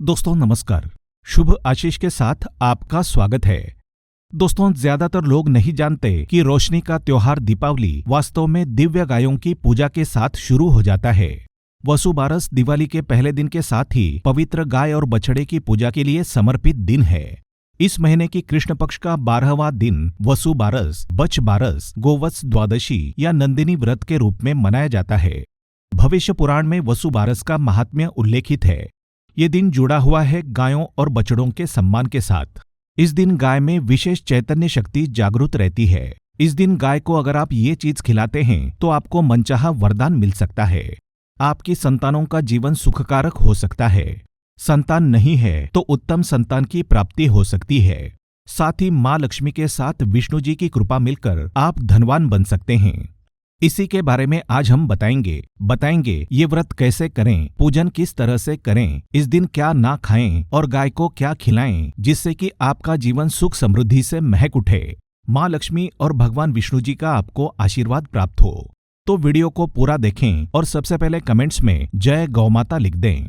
दोस्तों नमस्कार। शुभ आशीष के साथ आपका स्वागत है। दोस्तों ज्यादातर लोग नहीं जानते कि रोशनी का त्योहार दीपावली वास्तव में दिव्य गायों की पूजा के साथ शुरू हो जाता है। वसु बारस दिवाली के पहले दिन के साथ ही पवित्र गाय और बछड़े की पूजा के लिए समर्पित दिन है। इस महीने की कृष्ण पक्ष का 12वां दिन वसु बारस, बच बारस, गोवत्स द्वादशी या नंदिनी व्रत के रूप में मनाया जाता है। भविष्य पुराण में वसु बारस का महात्म्य उल्लेखित है। ये दिन जुड़ा हुआ है गायों और बछड़ों के सम्मान के साथ। इस दिन गाय में विशेष चैतन्य शक्ति जागृत रहती है। इस दिन गाय को अगर आप ये चीज खिलाते हैं तो आपको मनचाहा वरदान मिल सकता है। आपकी संतानों का जीवन सुखकारक हो सकता है। संतान नहीं है तो उत्तम संतान की प्राप्ति हो सकती है। साथ ही माँ लक्ष्मी के साथ विष्णु जी की कृपा मिलकर आप धनवान बन सकते हैं। इसी के बारे में आज हम बताएंगे ये व्रत कैसे करें, पूजन किस तरह से करें, इस दिन क्या ना खाएं और गाय को क्या खिलाएं जिससे कि आपका जीवन सुख समृद्धि से महक उठे, माँ लक्ष्मी और भगवान विष्णु जी का आपको आशीर्वाद प्राप्त हो। तो वीडियो को पूरा देखें और सबसे पहले कमेंट्स में जय गौमाता लिख दें।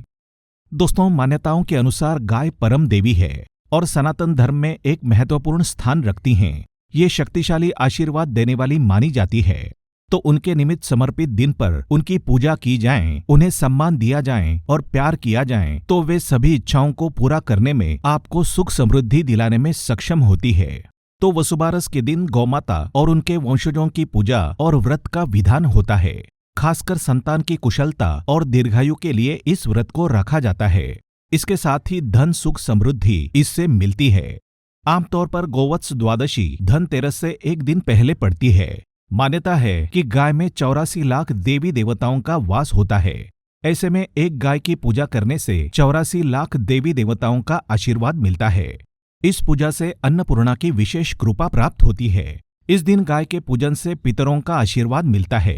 दोस्तों मान्यताओं के अनुसार गाय परम देवी है और सनातन धर्म में एक महत्वपूर्ण स्थान रखती हैं। ये शक्तिशाली आशीर्वाद देने वाली मानी जाती है। तो उनके निमित्त समर्पित दिन पर उनकी पूजा की जाए, उन्हें सम्मान दिया जाए और प्यार किया जाए तो वे सभी इच्छाओं को पूरा करने में आपको सुख समृद्धि दिलाने में सक्षम होती है। तो वसुबारस के दिन गौमाता और उनके वंशजों की पूजा और व्रत का विधान होता है। खासकर संतान की कुशलता और दीर्घायु के लिए इस व्रत को रखा जाता है। इसके साथ ही धन सुख समृद्धि इससे मिलती है। आमतौर पर गोवत्स द्वादशी धनतेरस से एक दिन पहले पड़ती है। मान्यता है कि गाय में 84 लाख देवी देवताओं का वास होता है। ऐसे में एक गाय की पूजा करने से 84 लाख देवी देवताओं का आशीर्वाद मिलता है। इस पूजा से अन्नपूर्णा की विशेष कृपा प्राप्त होती है। इस दिन गाय के पूजन से पितरों का आशीर्वाद मिलता है।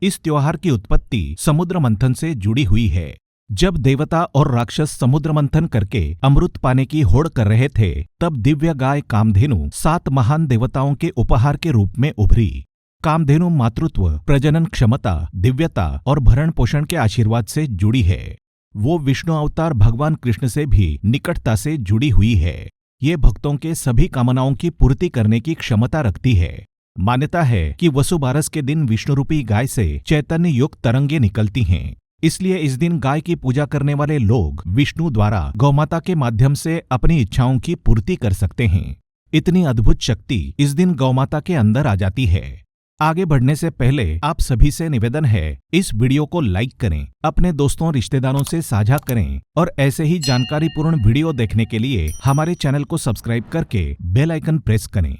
इस त्योहार की उत्पत्ति समुद्र मंथन से जुड़ी हुई है। जब देवता और राक्षस समुद्र मंथन करके अमृत पाने की होड़ कर रहे थे, तब दिव्य गाय कामधेनु 7 महान देवताओं के उपहार के रूप में उभरी। कामधेनु मातृत्व, प्रजनन क्षमता, दिव्यता और भरण पोषण के आशीर्वाद से जुड़ी है। वो विष्णु अवतार भगवान कृष्ण से भी निकटता से जुड़ी हुई है। ये भक्तों के सभी कामनाओं की पूर्ति करने की क्षमता रखती है। मान्यता है कि वसुबारस के दिन विष्णु रूपी गाय से चैतन्य युक्त तरंगे निकलती हैं। इसलिए इस दिन गाय की पूजा करने वाले लोग विष्णु द्वारा गौमाता के माध्यम से अपनी इच्छाओं की पूर्ति कर सकते हैं। इतनी अद्भुत शक्ति इस दिन गौमाता के अंदर आ जाती है। आगे बढ़ने से पहले आप सभी से निवेदन है, इस वीडियो को लाइक करें, अपने दोस्तों रिश्तेदारों से साझा करें और ऐसे ही जानकारीपूर्ण वीडियो देखने के लिए हमारे चैनल को सब्सक्राइब करके बेल आइकन प्रेस करें।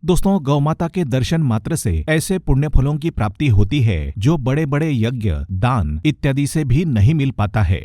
दोस्तों गौमाता के दर्शन मात्र से ऐसे पुण्य फलों की प्राप्ति होती है जो बड़े बड़े यज्ञ, दान इत्यादि से भी नहीं मिल पाता है।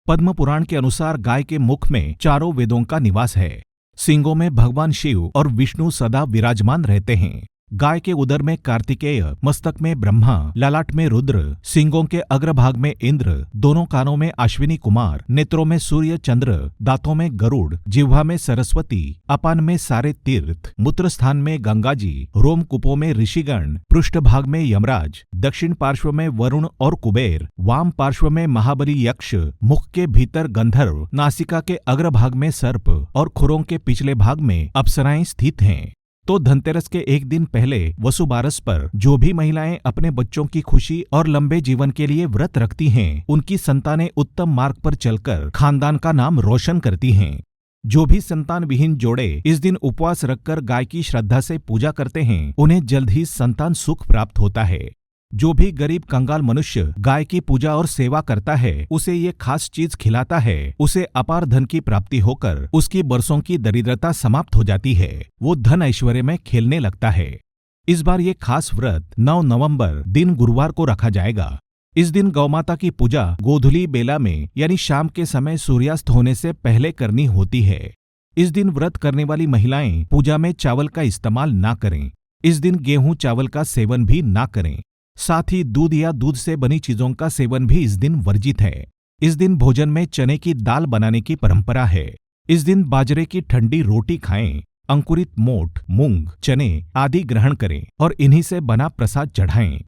पद्म पुराण के अनुसार गाय के मुख में 4 वेदों का निवास है। सींगों में भगवान शिव और विष्णु सदा विराजमान रहते हैं। गाय के उदर में कार्तिकेय, मस्तक में ब्रह्मा, ललाट में रुद्र, सींगों के अग्रभाग में इंद्र, दोनों कानों में अश्विनी कुमार, नेत्रों में सूर्य चंद्र, दांतों में गरुड़, जिह्वा में सरस्वती, अपान में सारे तीर्थ, मूत्र स्थान में गंगा जी, रोमकूपों में ऋषिगण, पृष्ठ भाग में यमराज, दक्षिण पार्श्व में वरुण और कुबेर, वाम पार्श्व में महाबली यक्ष, मुख के भीतर गंधर्व, नासिका के अग्रभाग में सर्प और खुरों के पिछले भाग में अप्सराएं स्थित हैं। तो धनतेरस के एक दिन पहले वसुबारस पर जो भी महिलाएं अपने बच्चों की खुशी और लंबे जीवन के लिए व्रत रखती हैं, उनकी संतानें उत्तम मार्ग पर चलकर खानदान का नाम रोशन करती हैं। जो भी संतान विहीन जोड़े इस दिन उपवास रखकर गाय की श्रद्धा से पूजा करते हैं, उन्हें जल्द ही संतान सुख प्राप्त होता है। जो भी गरीब कंगाल मनुष्य गाय की पूजा और सेवा करता है, उसे ये खास चीज खिलाता है, उसे अपार धन की प्राप्ति होकर उसकी बरसों की दरिद्रता समाप्त हो जाती है। वो धन ऐश्वर्य में खेलने लगता है। इस बार ये खास व्रत 9 नवंबर दिन गुरुवार को रखा जाएगा। इस दिन गौमाता की पूजा गोधूली बेला में यानी शाम के समय सूर्यास्त होने से पहले करनी होती है। इस दिन व्रत करने वाली महिलाएं पूजा में चावल का इस्तेमाल ना करें। इस दिन गेहूं चावल का सेवन भी ना करें। साथ ही दूध या दूध से बनी चीजों का सेवन भी इस दिन वर्जित है। इस दिन भोजन में चने की दाल बनाने की परंपरा है। इस दिन बाजरे की ठंडी रोटी खाएं, अंकुरित मोठ, मूंग, चने आदि ग्रहण करें और इन्हीं से बना प्रसाद चढ़ाएं।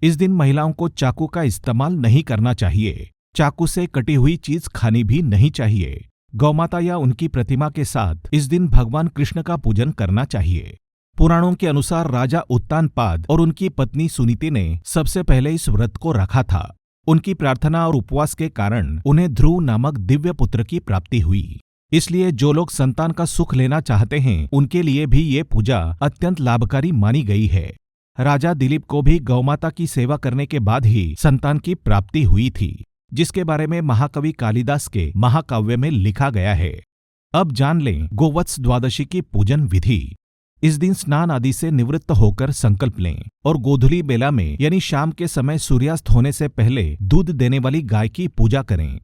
इस दिन महिलाओं को चाकू का इस्तेमाल नहीं करना चाहिए। चाकू से कटी हुई चीज खानी भी नहीं चाहिए। गौमाता या उनकी प्रतिमा के साथ इस दिन भगवान कृष्ण का पूजन करना चाहिए। पुराणों के अनुसार राजा उत्तानपाद और उनकी पत्नी सुनीति ने सबसे पहले इस व्रत को रखा था। उनकी प्रार्थना और उपवास के कारण उन्हें ध्रुव नामक दिव्य पुत्र की प्राप्ति हुई। इसलिए जो लोग संतान का सुख लेना चाहते हैं उनके लिए भी ये पूजा अत्यंत लाभकारी मानी गई है। राजा दिलीप को भी गौमाता की सेवा करने के बाद ही संतान की प्राप्ति हुई थी, जिसके बारे में महाकवि कालिदास के महाकाव्य में लिखा गया है। अब जान लें गोवत्स द्वादशी की पूजन विधि। इस दिन स्नान आदि से निवृत्त होकर संकल्प लें और गोधूली बेला में यानी शाम के समय सूर्यास्त होने से पहले दूध देने वाली गाय की पूजा करें।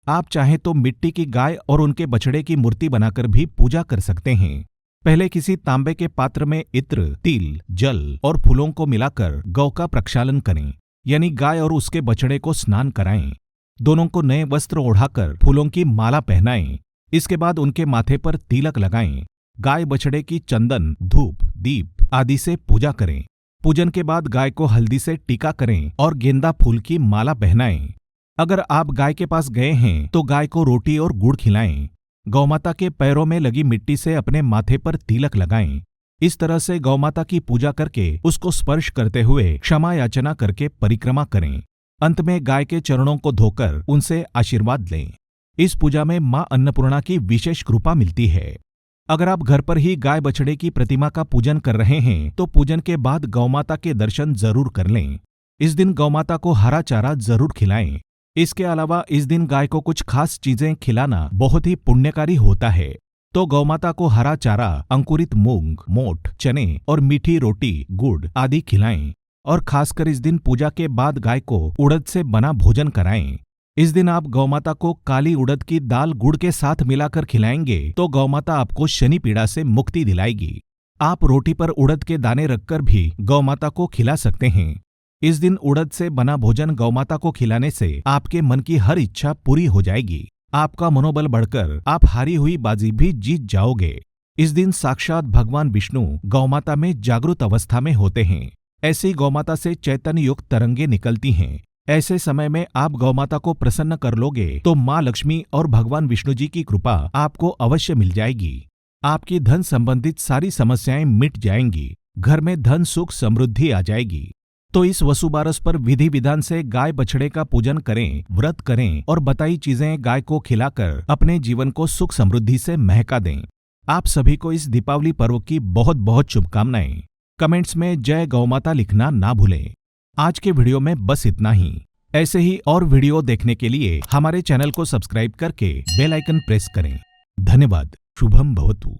आप चाहें तो मिट्टी की गाय और उनके बछड़े की मूर्ति बनाकर भी पूजा कर सकते हैं। पहले किसी तांबे के पात्र में इत्र, तिल, जल और फूलों को मिलाकर गौ का प्रक्षालन करें, यानी गाय और उसके बछड़े को स्नान कराएं। दोनों को नए वस्त्र ओढ़ाकर फूलों की माला पहनाएं। इसके बाद उनके माथे पर तिलक लगाएं। गाय बछड़े की चंदन, धूप, दीप आदि से पूजा करें। पूजन के बाद गाय को हल्दी से टीका करें और गेंदा फूल की माला पहनाएं। अगर आप गाय के पास गए हैं तो गाय को रोटी और गुड़ खिलाएं। गौमाता के पैरों में लगी मिट्टी से अपने माथे पर तिलक लगाएं। इस तरह से गौमाता की पूजा करके उसको स्पर्श करते हुए क्षमा याचना करके परिक्रमा करें। अंत में गाय के चरणों को धोकर उनसे आशीर्वाद लें। इस पूजा में मां अन्नपूर्णा की विशेष कृपा मिलती है। अगर आप घर पर ही गाय बछड़े की प्रतिमा का पूजन कर रहे हैं तो पूजन के बाद गौमाता के दर्शन जरूर कर लें। इस दिन गौमाता को हरा चारा जरूर खिलाएं। इसके अलावा इस दिन गाय को कुछ खास चीजें खिलाना बहुत ही पुण्यकारी होता है। तो गौमाता को हरा चारा, अंकुरित मूंग, मोठ, चने और मीठी रोटी, गुड़ आदि खिलाएं और खासकर इस दिन पूजा के बाद गाय को उड़द से बना भोजन कराएं। इस दिन आप गौमाता को काली उड़द की दाल गुड़ के साथ मिलाकर खिलाएंगे तो गौमाता आपको शनि पीड़ा से मुक्ति दिलाएगी। आप रोटी पर उड़द के दाने रखकर भी गौमाता को खिला सकते हैं। इस दिन उड़द से बना भोजन गौमाता को खिलाने से आपके मन की हर इच्छा पूरी हो जाएगी। आपका मनोबल बढ़कर आप हारी हुई बाजी भी जीत जाओगे। इस दिन साक्षात भगवान विष्णु गौमाता में जागृत अवस्था में होते हैं। ऐसी गौमाता से चैतन्य युक्त तरंगे निकलती हैं। ऐसे समय में आप गौमाता को प्रसन्न कर लोगे तो माँ लक्ष्मी और भगवान विष्णु जी की कृपा आपको अवश्य मिल जाएगी। आपकी धन संबंधित सारी समस्याएं मिट जाएंगी। घर में धन, सुख, समृद्धि आ जाएगी। तो इस वसुबारस पर विधि विधान से गाय बछड़े का पूजन करें, व्रत करें और बताई चीजें गाय को खिलाकर अपने जीवन को सुख समृद्धि से महका दें। आप सभी को इस दीपावली पर्व की बहुत बहुत शुभकामनाएं। कमेंट्स में जय गौमाता लिखना ना भूलें। आज के वीडियो में बस इतना ही। ऐसे ही और वीडियो देखने के लिए हमारे चैनल को सब्सक्राइब करके बेल आइकन प्रेस करें। धन्यवाद। शुभम भवतु।